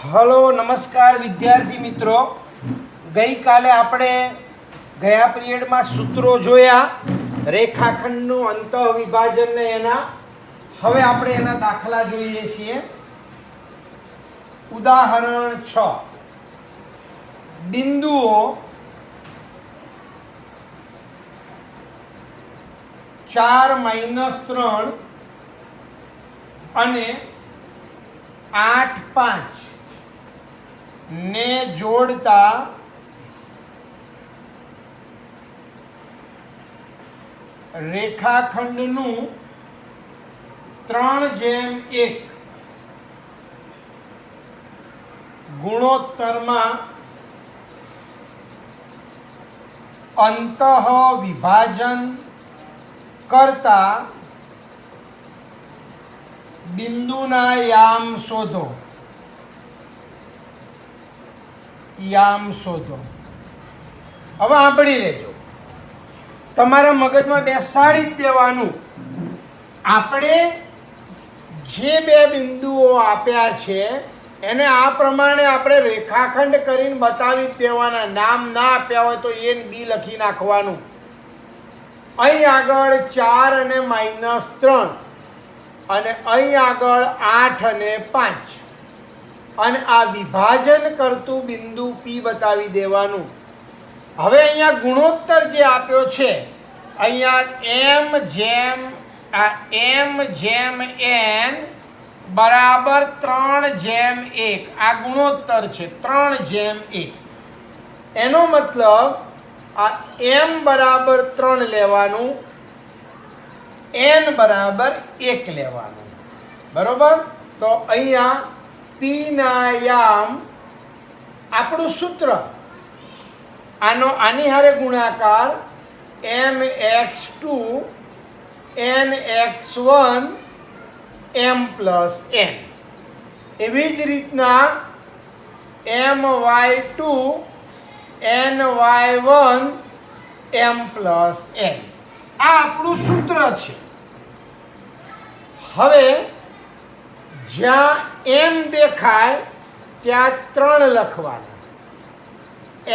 Hello નમસ્કાર વિદ્યાર્થી મિત્રો, ગઈકાલે આપણે ગયા પિરિયડમાં સૂત્રો જોયા રેખાખંડનું અંતઃવિભાજન ને એના. હવે આપણે એના દાખલા જોઈએ છીએ. ઉદાહરણ 6, બિંદુઓ 4 - 3 અને 8 5 ને જોડતા રેખાખંડનું 3:1 ગુણોત્તરમાં અંતઃવિભાજન કરતા બિંદુના યામ શોધો. યામ શોધો. હવે સાંભળી લેજો, તમારા મગજમાં બેસાડી જ દેવાનું. આપણે જે બે બિંદુઓ આપ્યા છે એને આ પ્રમાણે આપણે રેખાખંડ કરીને બતાવી જ દેવાના. નામ ના આપ્યા હોય તો એ બી લખી નાખવાનું. અહીં આગળ 4 અને -3 અને અહીં આગળ 8 અને 5 અને આ વિભાજન કરતું બિંદુ P બતાવી દેવાનું. હવે અહીંયા ગુણોત્તર જે આપ્યો છે, અહીંયા m/n બરાબર 3:1 આ ગુણોત્તર છે. 3:1 એનો મતલબ આ m બરાબર 3 લેવાનું, n બરાબર 1 લેવાનું. બરોબર? તો અહીંયા P ના યામ, આપણું સૂત્ર આની હારે ગુણાકાર mx2 nx1 m + n. એવી જ રીતના my2 ny1 m + n. આ આપણું સૂત્ર છે. હવે જ્યાં m દેખાય ત્યાં 3 લખવાના,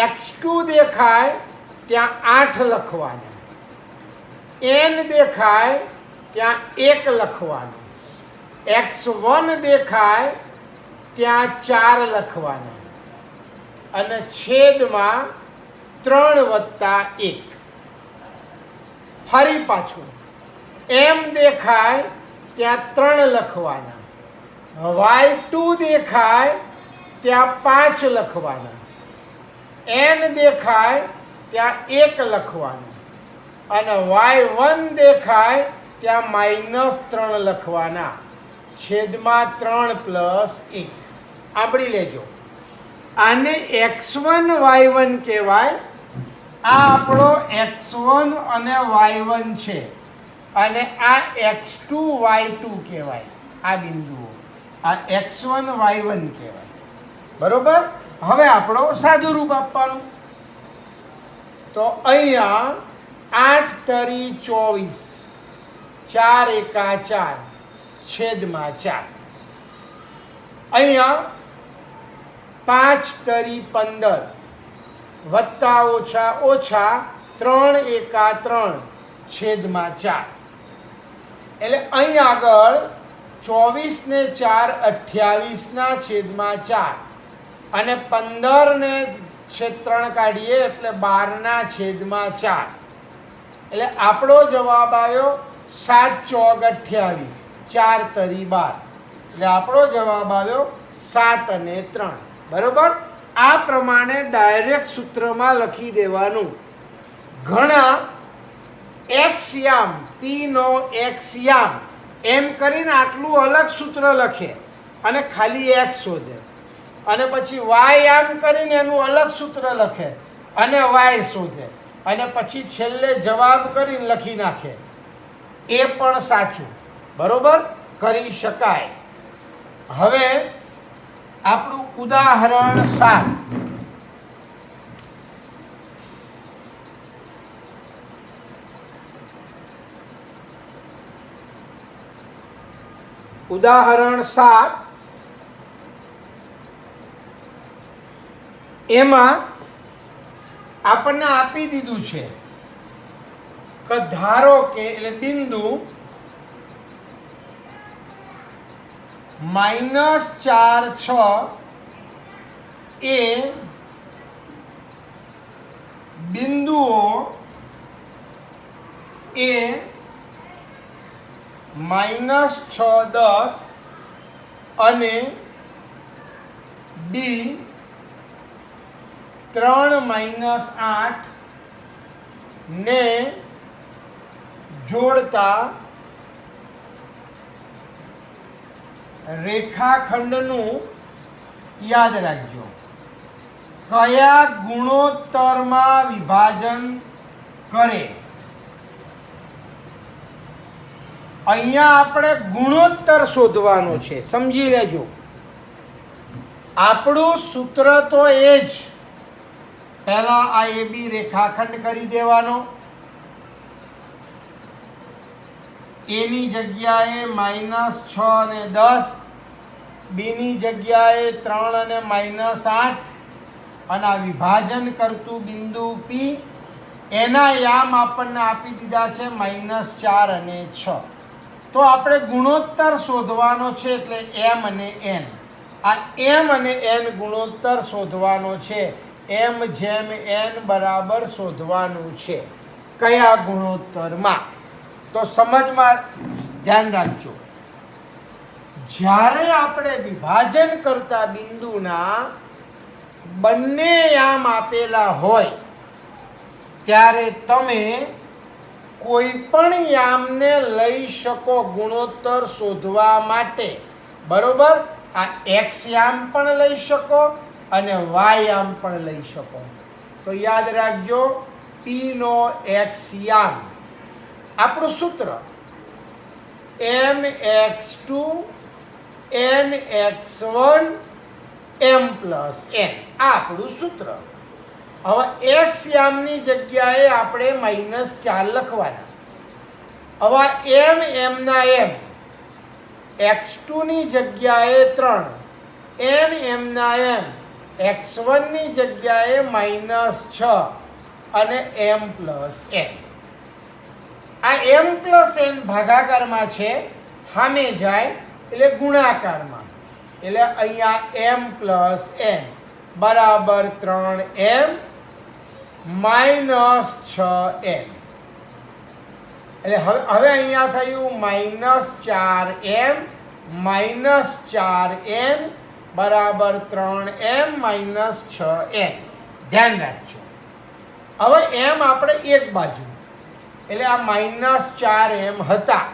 x2 દેખાય ત્યાં 8 લખવાના, n દેખાય ત્યાં 1 લખવાનું, x1 દેખાય ત્યાં 4 લખવાના અને છેદમાં 3 + 1. ફરી પાછું m દેખાય ત્યાં 3 લખવાના, y2 દેખાય ત્યાં 5 લખવાના, n દેખાય ત્યાં 1 લખવાનું અને y1 દેખાય ત્યાં -3 લખવાના, છેદમાં 3 + 1. સાંભળી લેજો, આને x1 y1 કહેવાય. આ આપણો x1 અને y1 છે અને આ x2 y2 કહેવાય. આ બિંદુઓ આ x1 y1 કહેવાય. બરોબર? હવે આપણો સાદું રૂપ આપવાનું. તો અહીંયા 8 તરી 24, 4 એકા 4, છેદમાં 4. અહીંયા 5 તરી 15 વત્તા ઓછા ઓછા 3 એકા 3, છેદમાં 4. એટલે અહીં આગળ 24 ને 4 28 ના છેદમાં 4 અને 15 ને 3 કાઢીએ એટલે 12 ના છેદમાં 4. એટલે આપણો જવાબ આવ્યો 7 ચોક 28, 4 તરી 12. એટલે આપણો જવાબ આવ્યો 7 અને 3. બરોબર? આ પ્રમાણે ડાયરેક્ટ સૂત્રમાં લખી દેવાનું. ઘણા x યામ, P નો x યામ એમ કરીને આટલું અલગ સૂત્ર લખે અને ખાલી x શોધે, અને પછી y યામ કરીને એનું અલગ સૂત્ર લખે અને y શોધે, અને પછી છેલ્લે જવાબ કરીને લખી નાખે. એ પણ સાચું. બરોબર? કરી શકાય. હવે આપણું ઉદાહરણ 7. ઉદાહરણ 7 એમાં આપણને આપી દીધું છે કે ધારો કે એટલે બિંદુ -4 6 એ બિંદુઓ એ -6 10 અને બી 3 -8 ને જોડતા રેખાખંડનું યાદ રાખજો કયા ગુણોત્તરમાં વિભાજન કરે. અહીંયા આપણે ગુણોત્તર શોધવાનો છે, સમજી લેજો. આપણું સૂત્ર તો એ જ, પહેલા આ એ બી રેખાખંડ કરી દેવાનો, એની જગ્યાએ -6 અને 10, બીની જગ્યાએ 3 અને -8, અને આ વિભાજન કરતું બિંદુ પી એના યામ આપણને આપી દીધા છે -4 અને 6. તો આપણે ગુણોત્તર શોધવાનો છે, એટલે એમ અને એન. આ એમ અને એન ગુણોત્તર શોધવાનો છે. એમ જેમ એન બરાબર શોધવાનું છે. કયા ગુણોત્તરમાં? તો સમજમાં ધ્યાન રાખજો. જ્યારે આપણે વિભાજન કરતા બિંદુના બંને યામ આપેલા હોય ત્યારે તમે કોઈ પણ યામને લઈ શકો ગુણોત્તર શોધવા માટે. બરોબર? આ એક્સ યામ પણ લઈ શકો અને વાય યામ પણ લઈ શકો. તો યાદ રાખજો, પી નો એક્સ યામ આપણું સૂત્ર mx2 nx1 m plus n. આ આપણું સૂત્ર. હવે એક્સ યામની જગ્યાએ આપણે -4 લખવાના. હવે એમ ના એમ, x2 ની જગ્યાએ 3, n ના એમ, x1 ની જગ્યાએ -6 અને m પ્લસ n. આ m પ્લસ n ભાગાકારમાં છે, સામે જાય એટલે ગુણાકારમાં. એટલે અહીંયા m પ્લસ n બરાબર 3m -6m. એટલે હવે અહીંયા થયું -4m -4n બરાબર 3m -6n. ધ્યાન રાખજો. હવે m આપણે એક બાજુ, એટલે આ -4m હતા,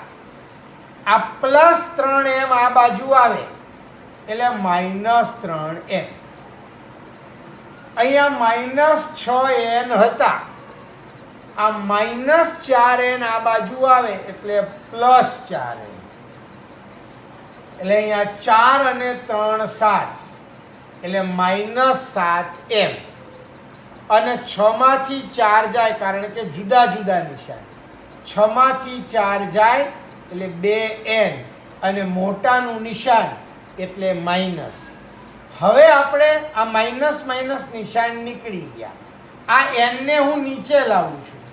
આ +3m આ બાજુ આવે એટલે -3m. અહીંયા -6n હતા, આ -4n આ બાજુ આવે એટલે +4n. એટલે અહીંયા 4 અને 3 7 એટલે -7m. અને 6 માંથી 4 જાય, કારણ કે જુદા જુદા નિશાન. 6 માંથી 4 જાય એટલે 2n અને મોટાનું નિશાન એટલે માઇનસ. હવે આપણે આ માઇનસ માઇનસ નિશાન નીકળી ગયા. આ n ને હું નીચે લાવું છું,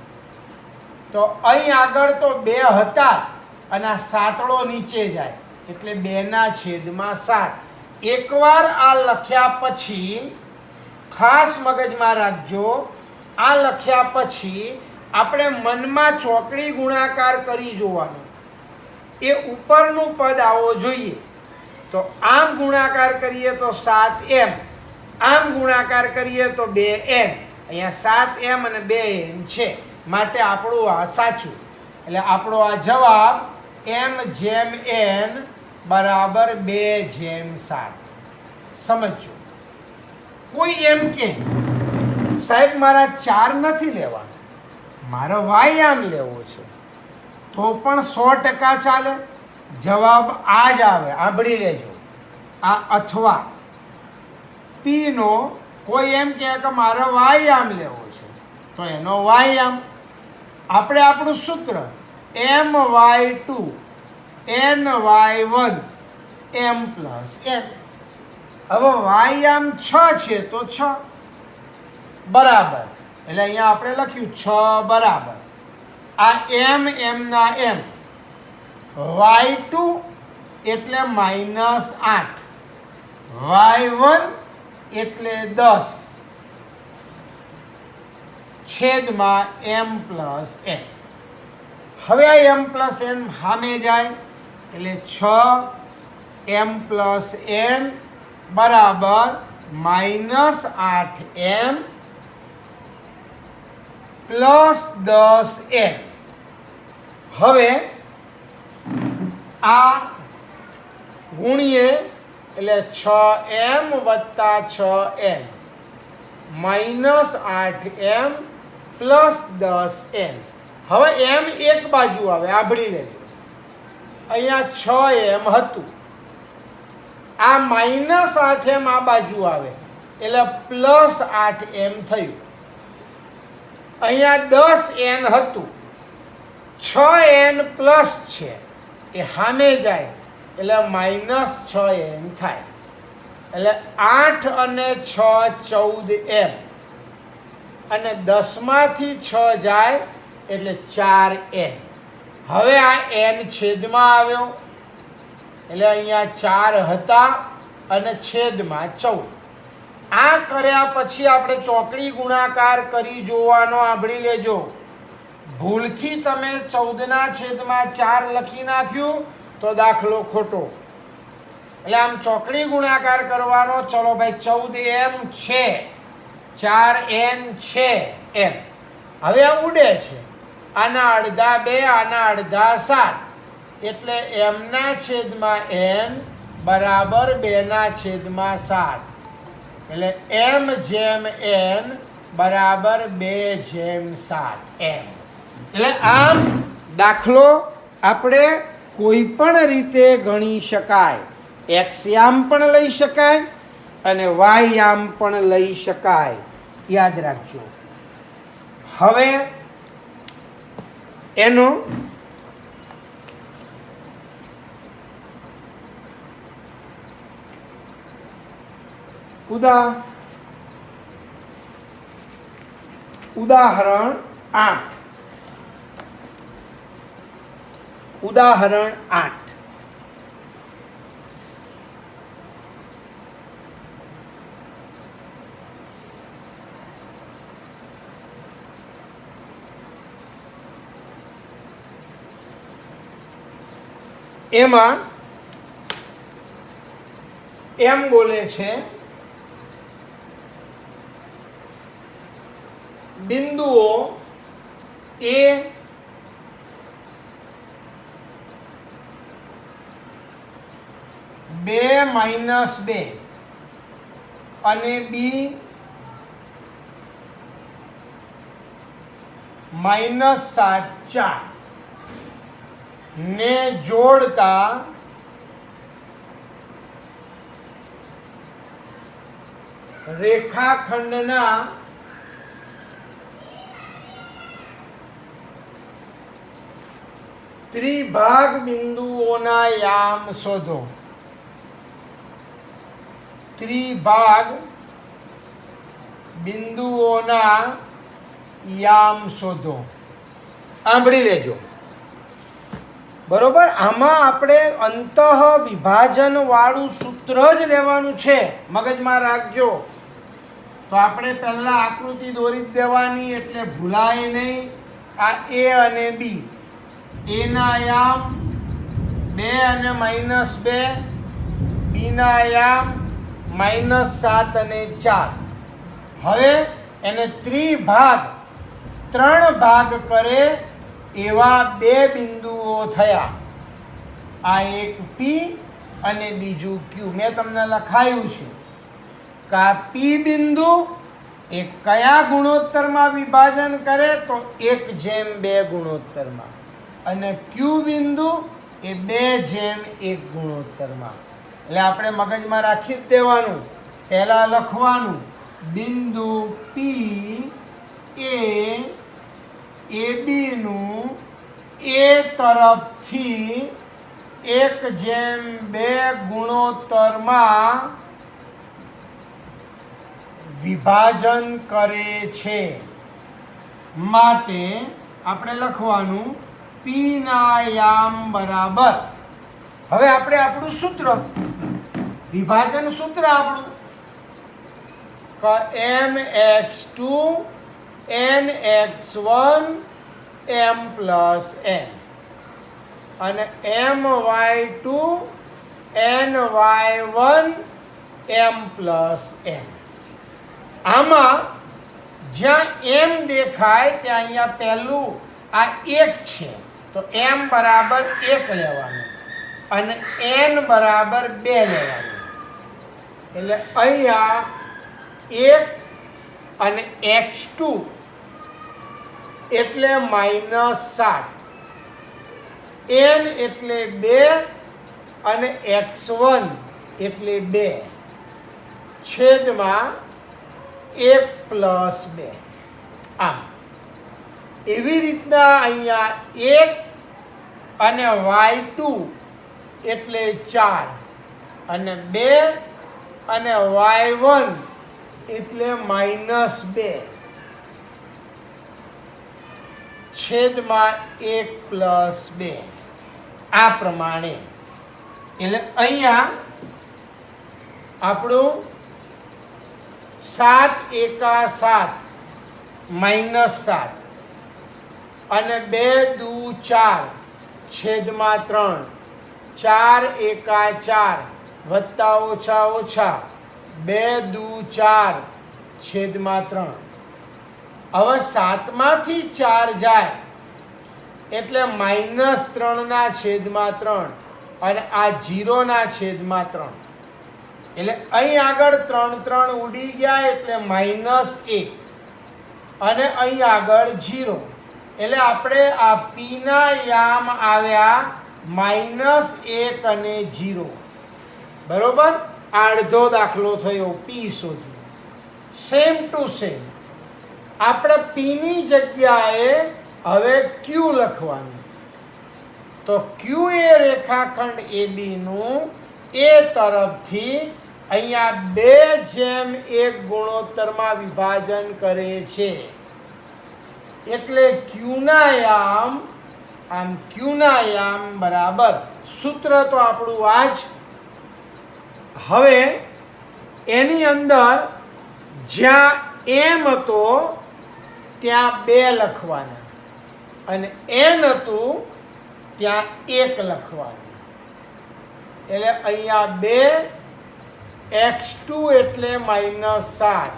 તો અહીં આગળ તો 2 હતા અને આ સાતડો નીચે જાય એટલે 2/7. એકવાર આ લખ્યા પછી ખાસ મગજમાં રાખજો, આ લખ્યા પછી આપણે મનમાં ચોકડી ગુણાકાર કરી જોવાનો. એ ઉપરનું પદ આવો જોઈએ. તો આમ ગુણાકાર કરીએ તો 7m, આમ ગુણાકાર કરીએ તો 2n. અહીંયા 7m અને 2n છે, માટે આપણું આ સાચું. એટલે આપણો આ જવાબ m જેમ n બરાબર 2/7. સમજો. કોઈ એમ કે સાહેબ મારા 4 નથી લેવાના, મારો વાયામ લેવો છે, તો પણ 100% ચાલે. જવાબ આ જ આવે, સાંભળી લેજો. આ અથવા પી નો કોઈ એમ કહે કે મારે વાયામ લેવો છે, તો એનો વાયામ આપણે આપણું સૂત્ર my2 ny1 m plus n. હવે વાયામ 6 છે તો 6, બરાબર. એટલે અહીંયા આપણે લખ્યું 6 બરાબર આ એમ ના એમ y2 એટલે -8 y1 એટલે 10 છેદમાં m પ્લસ n. હવે આ m પ્લસ n સામે જાય એટલે 6m પ્લસ n બરાબર -8m પ્લસ 10n. હવે આ ગુણીએ એટલે 6m વત્તા 6n -8m પ્લસ 10n. હવે m એક બાજુ આવે, આંભળી લેજો. અહીંયા 6m હતું, આ -8m આ બાજુ આવે એટલે પ્લસ 8m થયું. અહીંયા 10n હતું, 6n પ્લસ છે એ સામે જાય એટલે -6n થાય. એટલે 8 અને 6 14m અને 10માંથી 6 જાય એટલે 4n. હવે આ n છેદમાં આવ્યો એટલે અહીંયા 4 હતા અને છેદમાં 14. આ કર્યા પછી આપણે ચોકડી ગુણાકાર કરી જોવાનો, સાંભળી લેજો. ભૂલથી તમે 14/4 લખી નાખ્યું તો દાખલો ખોટો. એટલે આમ ચોકડી ગુણાકાર કરવાનો. ચલો ભાઈ 14m છે, 4n છે m. હવે આ ઉડે છે, આના અડધા 2 આના અડધા 7 એટલે m ના છેદમાં n બરાબર 2/7 એટલે m જેમ n બરાબર 2/7 m. એટલે આમ દાખલો આપણે કોઈ પણ રીતે ગણી શકાય. x આમ પણ લઈ શકાય અને y આમ પણ લઈ શકાય, યાદ રાખજો. હવે એનો ઉદાહરણ 8. ઉદાહરણ 8. એમાં એમ બોલે છે બિંદુઓ A, -2 અને B -7 4 ને જોડતા રેખાખંડના ત્રિભાગ બિંદુઓના યામ શોધો. ત્રિભાગ બિંદુઓના યામ શોધો. સાંભળી લેજો. બરોબર. આમાં આપણે અંતઃ વિભાજન વાળું સૂત્ર જ લેવાનું છે, મગજમાં રાખજો. તો આપણે પહેલા આકૃતિ દોરી જ દેવાની એટલે ભૂલાય નહીં. આ A અને B, A ના યામ 2 અને -2, B ના યામ -7 અને 4. હવે એને ત્રિભાગ 3 ભાગ કરે એવા 2 બિંદુઓ થયા. આ એક P અને બીજું Q. મેં તમને લખાયું છે કે આ P બિંદુ એ કયા ગુણોત્તરમાં વિભાજન કરે તો 1/2 ગુણોત્તરમાં, અને Q બિંદુ એ 2/1 ગુણોત્તરમાં. એટલે આપણે મગજમાં રાખી જ દેવાનું. પહેલાં લખવાનું બિંદુ P એ AB નું A તરફથી 1/2 ગુણોત્તરમાં વિભાજન કરે છે. માટે આપણે લખવાનું પી ના યામ બરાબર. હવે આપણે આપણું સૂત્ર, વિભાજન સૂત્ર આપણું mx2 nx1 m plus n અને my2 ny1 m plus n. આમાં જ્યાં m દેખાય ત્યાં અહીંયા પહેલું આ 1 છે તો m બરાબર 1 લેવાનું અને n બરાબર 2 લેવાનું. એટલે અહીંયા 1 અને x2 એટલે -7, n એટલે 2 અને x1 એટલે 2 છેદમાં 1 પ્લસ 2. આમ એવી રીતના અહીંયા 1 અને y2 એટલે 4 અને 2 અને y1 એટલે -2 છેદમાં 1 પ્લસ 2. આ પ્રમાણે. એટલે અહીંયા આપણું 7 એકા 7 -7 અને 2 દુ 4 છેદમાં 3, 4 એકા 4 વત્તા ઓછા ઓછા 2 દુ 4 છેદમાં 3. હવે 7માંથી 4 જાય એટલે -3 ના છેદમાં 3 અને આ 0 ના છેદમાં 3. એટલે અહીં આગળ 3 3 ઉડી ગયા એટલે -1 અને અહીં આગળ 0. એટલે આપણે આ પી ના યામ આવ્યા -1 અને 0. બરોબર. અડધો દાખલો થયો, પી શોધ્યું. સેમ ટુ સેમ આપણે પી ની જગ્યાએ હવે ક્યુ લખવાનું. તો ક્યુ એ રેખાખંડ AB નું એ તરફથી અહીંયા 2:1 ગુણોત્તરમાં વિભાજન કરે છે. એટલે ક્યુના યામ, આમ ક્યુના યામ બરાબર. સૂત્ર તો આપણું આ જ. હવે એની અંદર જ્યાં m હતો ત્યાં 2 લખવાના અને n હતું ત્યાં 1 લખવાનું. એટલે અહીંયા 2 x2 એટલે -7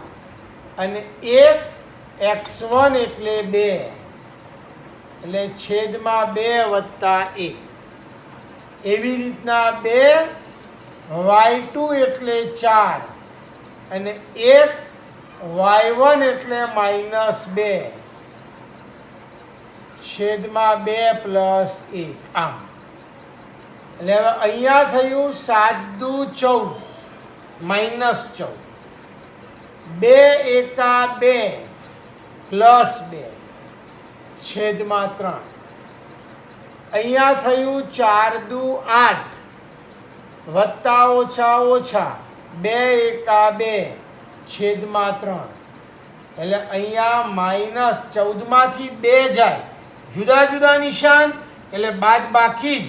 અને 1 x1 એટલે 2 એટલે છેદમાં 2 વત્તા 1. એવી રીતના 2 y2 એટલે 4 અને 1 y1 એટલે -2 છેદમાં 2 પ્લસ 1. આમ એટલે હવે અહીંયા થયું 7 દુ 14 -14, 2 એકા 2 પ્લસ 2 છેદમાં 3. અહીંયા થયું 4 દુ 8 વત્તા ઓછા ઓછા 2 એકા 2 છેદમાં 3. એટલે અહીંયા -14 માંથી 2 જાય, જુદા જુદા નિશાન એટલે બાદ બાકી જ.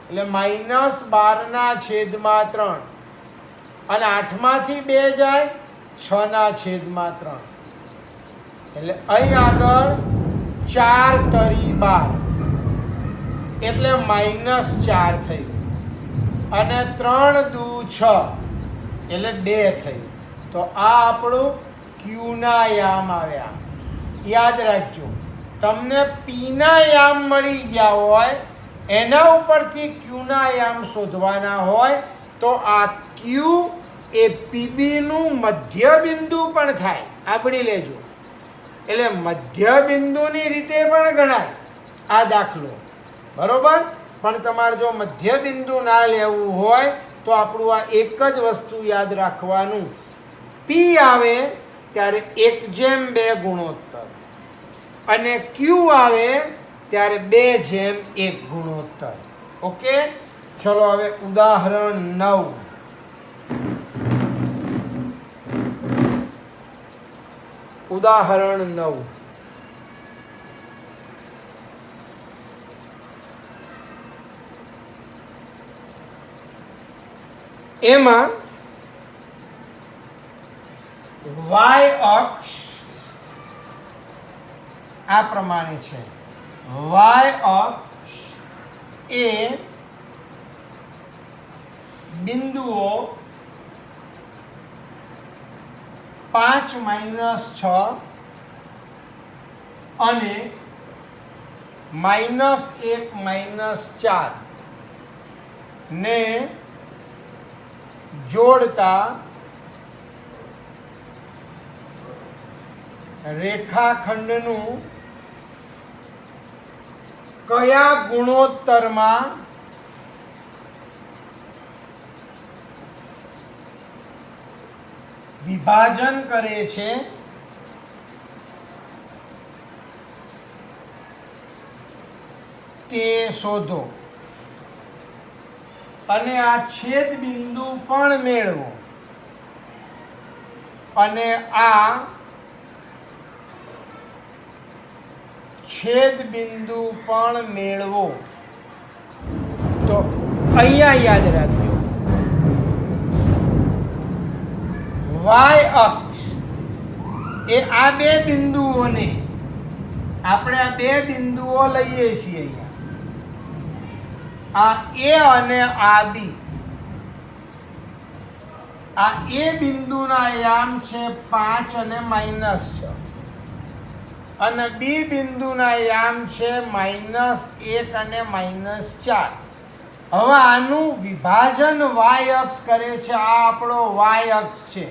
એટલે -12 ના છેદમાં 3 અને 8 માંથી 2 જાય 6 ના છેદમાં 3. એટલે અહીં આગળ 4 તરી 12 એટલે -4 થયું અને 3 દુ 6 એટલે 2 થયું. તો આ આપણું ક્યુના યામ આવ્યા. યાદ રાખજો, તમને પીના યામ મળી ગયા હોય એના ઉપરથી ક્યુના યામ શોધવાના હોય તો આ ક્યુ એ પીબીનું મધ્ય બિંદુ પણ થાય. આપણી લેજો. એટલે મધ્ય બિંદુની રીતે પણ ગણાય આ દાખલો. બરોબર. પણ તમારે જો મધ્ય બિંદુ ના લેવું હોય તો આપણું આ એક જ વસ્તુ યાદ રાખવાનું, પી આવે ત્યારે 1:2 ગુણોત્તર અને ક્યુ આવે ત્યારે 2:1 ગુણોત્તર. ઓકે. ચલો હવે ઉદાહરણ 9. ઉદાહરણ 9. એમાં વાય અક્ષ આ પ્રમાણે છે. વાય અક્ષ એ બિંદુઓ 5 - 6 અને -1 -4 ને જોડતા રેખાખંડનું કયા ગુણોત્તરમાં વિભાજન કરે છે તે શોધો અને આ છેદ બિંદુ પણ મેળવો અને આ છેદ બિંદુ પણ મેળવો. તો અહીંયા યાદ રાખજો, વાય અક્ષ એ આ બે બિંદુઓને આપણે આ બે બિંદુઓ લઈએ છીએ. અહીંયા આ એ અને આ બી, આ એ બિંદુના યામ છે 5 અને -6 અને બી બિંદુના યામ છે -1 અને -4. હવે આનું વિભાજન વાય અક્ષ કરે છે. આ આપણો વાય અક્ષ છે.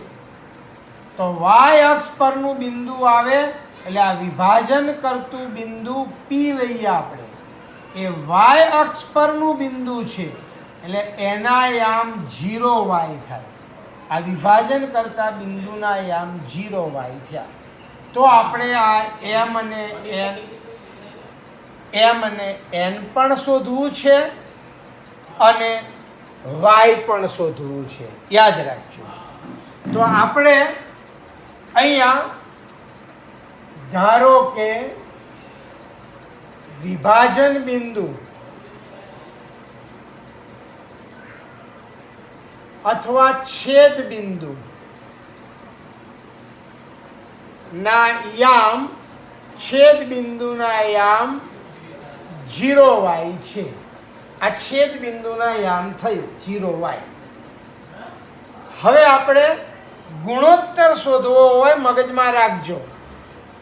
તો વાય અક્ષ પરનું બિંદુ આવે એટલે આ વિભાજન કરતું બિંદુ પી લઈએ આપણે. એ વાય અક્ષ પરનું બિંદુ છે એટલે એના યામ 0y થાય. આ વિભાજન કરતા બિંદુના યામ 0y થયા. તો આપણે આ એમ અને એન પણ શોધવું છે અને વાય પણ શોધવું છે. યાદ રાખજો. તો આપણે અહીંયા ધારો કે વિભાજન બિંદુ અથવા છેદ બિંદુ ના યામ, છેદ બિંદુના યામ 0y છે. આ છેદ બિંદુના યામ થયું 0y. હવે આપણે ગુણોત્તર શોધવો હોય, મગજમાં રાખજો,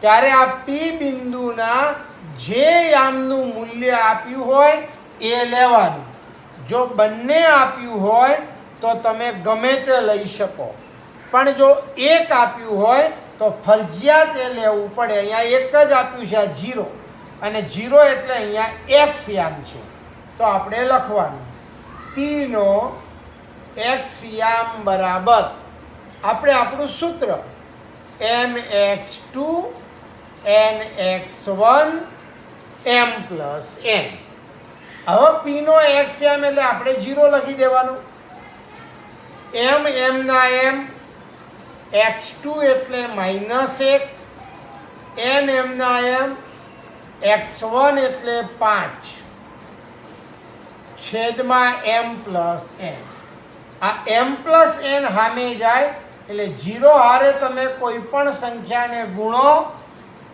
ત્યારે આ પી બિંદુના જે યામનું મૂલ્ય આપ્યું હોય એ લેવાનું. જો બંને આપ્યું હોય તો તમે ગમે તે લઈ શકો, પણ જો એક આપ્યું હોય તો ફરજિયાત એ લેવું પડે. અહીંયા એક જ આપ્યું છે, આ 0, અને 0 એટલે અહીંયા x યામ છે. તો આપણે લખવાનું પી નો x યામ બરાબર, આપણે આપણું સૂત્ર mx2 nx1 m + n. હવે પી નો x યામ એટલે આપણે 0 લખી દેવાનું. m ના m, x2 એટલે -1, n ના m, x1 એટલે 5 છેદમાં m + n. આ m + n સામે જાય એટલે 0 હારે તમે કોઈ પણ સંખ્યાને ગુણો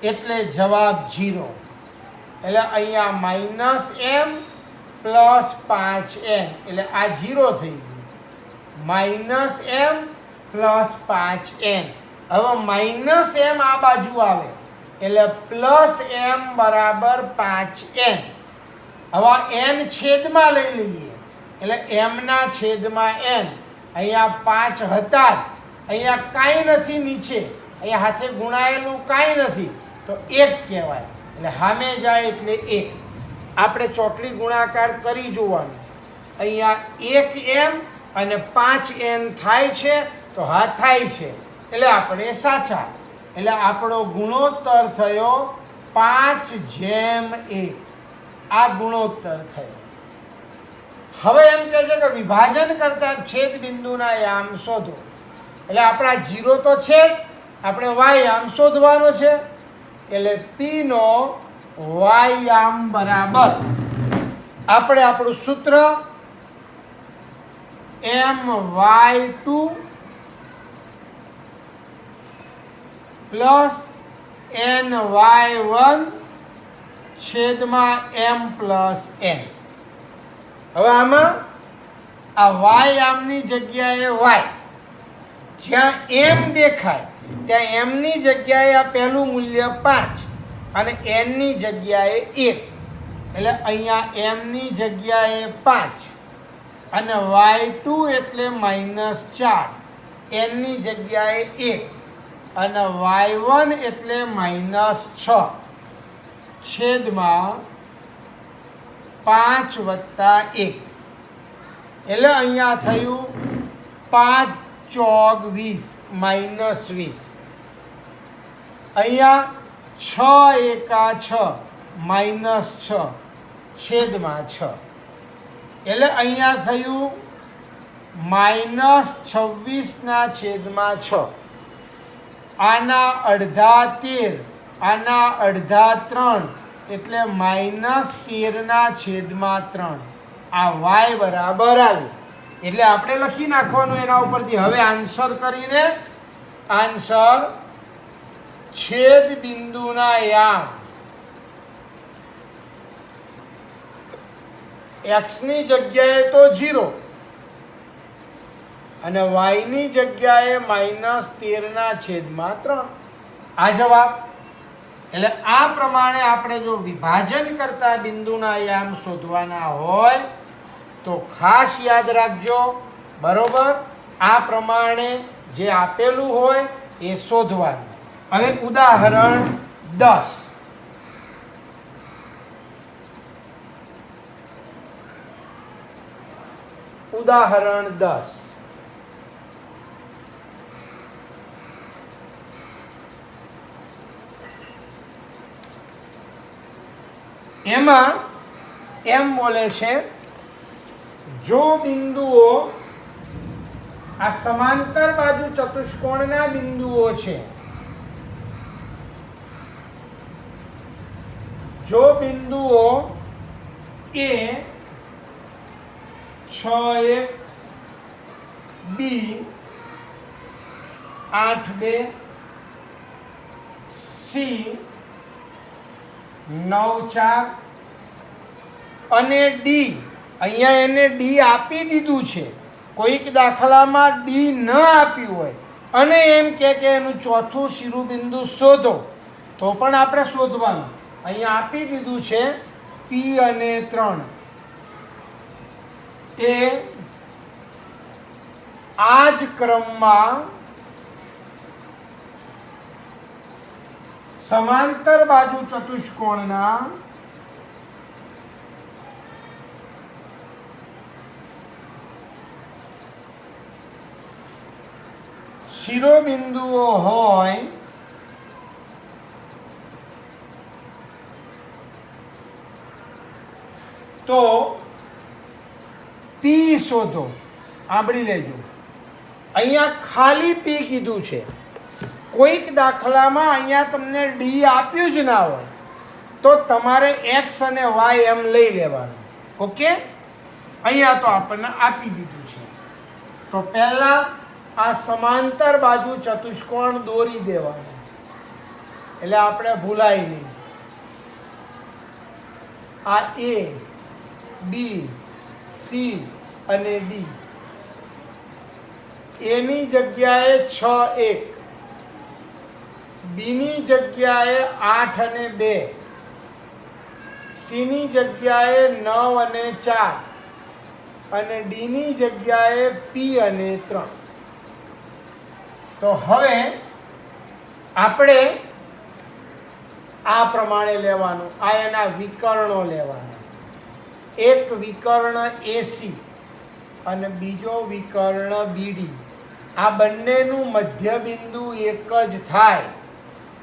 એટલે જવાબ 0. એટલે અહીંયા -m + 5n એટલે આ 0 થઈ ગયું. -m + 5n. હવે -m આ બાજુ આવે એટલે +m બરાબર 5n. હવે n છેદમાં લઈ લઈએ એટલે m ના છેદમાં n. અહીંયા 5 હતા જ, અહીંયા કાંઈ નથી નીચે, અહીંયા હાથે ગુણાયેલું કાંઈ નથી, તો 1 કહેવાય. એટલે સામે જાય એટલે 1. આપણે ચોકડી ગુણાકાર કરી જોવાનું. અહીંયા 1m અને 5n થાય છે, તો હા થાય છે એટલે આપણે સાચા. એટલે આપણો ગુણોત્તર થયો 5:1. આ ગુણોત્તર થયો. હવે એમ કહે છે કે વિભાજન કરતા છેદ બિંદુના યામ શોધો. એટલે આપણા 0 તો છે, આપણે વાયામ શોધવાનો છે, એટલે પી નો વાયામ બરાબર આપણે આપણું સૂત્ર My2 પ્લસ ny1 છેદમાં m પ્લસ n. હવે આમાં આ વાયામની જગ્યાએ y, જ્યાં m દેખાય ત્યાં m ની જગ્યાએ આ પહેલું મૂલ્ય 5 અને n ની જગ્યાએ 1, એટલે અહીંયા m ની જગ્યાએ 5 અને y2 એટલે -4, n ની જગ્યાએ 1 અને y1 એટલે -6 છેદમાં 5 વત્તા 1, એટલે અહીંયા થયું 5 ચોક 20 -20. અહીંયા 6 એકા 6 -6 છેદમાં 6, એટલે અહીંયા થયું -26/6. આના અડધા 13, આના અડધા 3, એટલે -13/3. આ y બરાબર આવ્યું. એટલે આપણે લખી નાખવાનું એના ઉપરથી. હવે આન્સર કરીને, આન્સર છેદ બિંદુના યામ x ની જગ્યાએ તો 0 અને y ની જગ્યાએ -13/3. આ જવાબ. એટલે આ પ્રમાણે આપણે જો વિભાજન કરતા બિંદુના યામ શોધવાના હોય તો ખાસ યાદ રાખજો, બરોબર? આ પ્રમાણે જે આપેલું હોય એ શોધવાનું. હવે ઉદાહરણ 10. ઉદાહરણ 10. એમાં એમ બોલે છે, જો બિંદુઓ આ સમાંતર બાજુ ચતુષ્કોણના બિંદુઓ છે, જો બિંદુઓ એ 6 1 B 8 2 C 9 4 અને ડી, અહીંયા એને ડી આપી દીધું છે. કોઈક દાખલામાં ડી ન આપ્યું હોય અને એમ કે એનું ચોથું શિરોબિંદુ શોધો, તો પણ આપણે શોધવાનું. અહીંયા આપી દીધું છે પી અને 3. એ આ જ ક્રમમાં સમાંતર બાજુ ચતુષ્કોણના શિરોબિંદુઓ હોય તો પી શોધો. સાંભળી લેજો, અહીંયા ખાલી પી કીધું છે. કોઈક દાખલામાં અહીંયા તમને ડી આપ્યું જ ના હોય તો તમારે એક્સ અને વાય એમ લઈ લેવાનું. ઓકે, અહીંયા તો આપણને આપી દીધું છે. તો પહેલાં આ સમાંતર બાજુ ચતુષ્કોણ દોરી દેવાનું, એટલે આપણે ભૂલાય નહીં. આ એ બી સી અને ડી, એની જગ્યાએ 6 1, બીની જગ્યાએ 8 અને 2, સીની જગ્યાએ 9 અને 4 અને ડીની જગ્યાએ પી અને 3. તો હવે આપણે આ પ્રમાણે લેવાનું. આ એના વિકર્ણો લેવાના. એક વિકર્ણ એસી અને બીજો વિકર્ણ બીડી. આ બંનેનું મધ્ય બિંદુ એક જ થાય.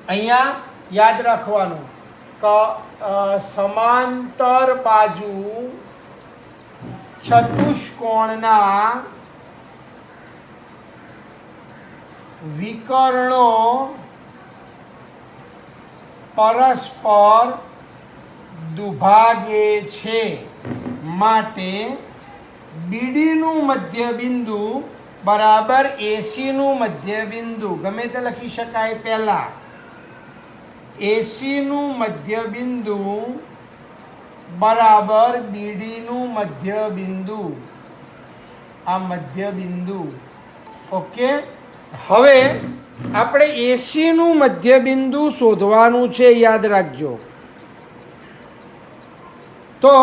અહીંયા યાદ રાખવાનું કે સમાંતર બાજુ ચતુષ્કોણના વિકર્ણો પરસ્પર દુભાગે છે, માટે બીડીનું મધ્યબિંદુ બરાબર એસીનું મધ્યબિંદુ, ગમે તે લખી શકાય પહેલાં. એસીનું મધ્યબિંદુ બરાબર બીડીનું મધ્યબિંદુ, આ મધ્યબિંદુ. ઓકે, હવે આપણે એસીનું મધ્યબિંદુ શોધવાનું છે, યાદ રાખજો. તો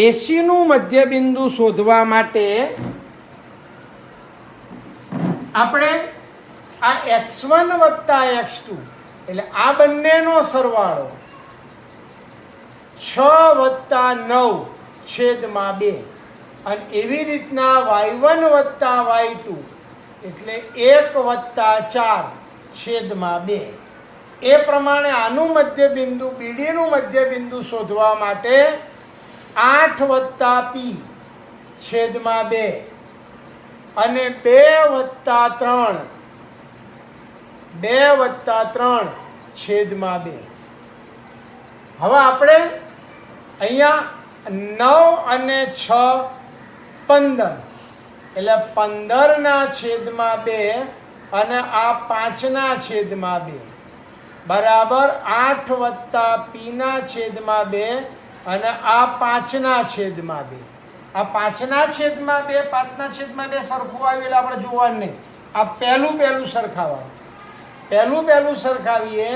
એસીનું મધ્યબિંદુ શોધવા માટે આપણે આ x1 વત્તા x2 એટલે આ બંનેનો સરવાળો 6 વત્તા 9 છેદમાં 2 અને એવી રીતના y1 વત્તા y2 એટલે 1 વત્તા 4 છેદમાં 2. એ પ્રમાણે આનું મધ્યબિંદુ બીડીનું મધ્યબિંદુ શોધવા માટે 8 વત્તા p છેદમાં 2 અને 2 વત્તા 3 છેદમાં 2. હવે આપણે અહીંયા 9 અને 6 15 એટલે 15ના છેદમાં 2 અને આ 5ના છેદમાં 2 બરાબર 8 વત્તા પીના છેદમાં 2 અને આ 5ના છેદમાં 2. આ 5ના છેદમાં 2 5ના છેદમાં 2 સરખું આવ્યું એટલે આપણે જોવાનું નહીં. આ પહેલું સરખાવવાનું. પહેલું સરખાવીએ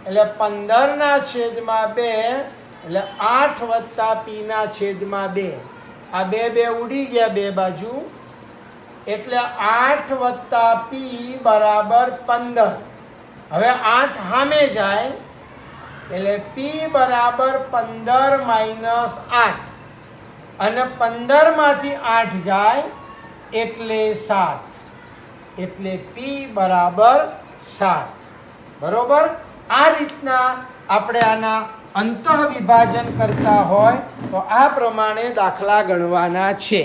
એટલે 15ના છેદમાં 2 એટલે 8 વત્તા પીના છેદમાં 2. આ 2 ઉડી ગયા બે બાજુ એટલે 8 વત્તા પી બરાબર 15. હવે 8 સામે જાય એટલે પી બરાબર 15 માઇનસ 8 અને 15માંથી 8 જાય એટલે 7 એટલે પી બરાબર 7. બરોબર. આ રીતના આપણે આના અંતઃ વિભાજન કરતા હોય તો આ પ્રમાણે દાખલા ગણવાના છે.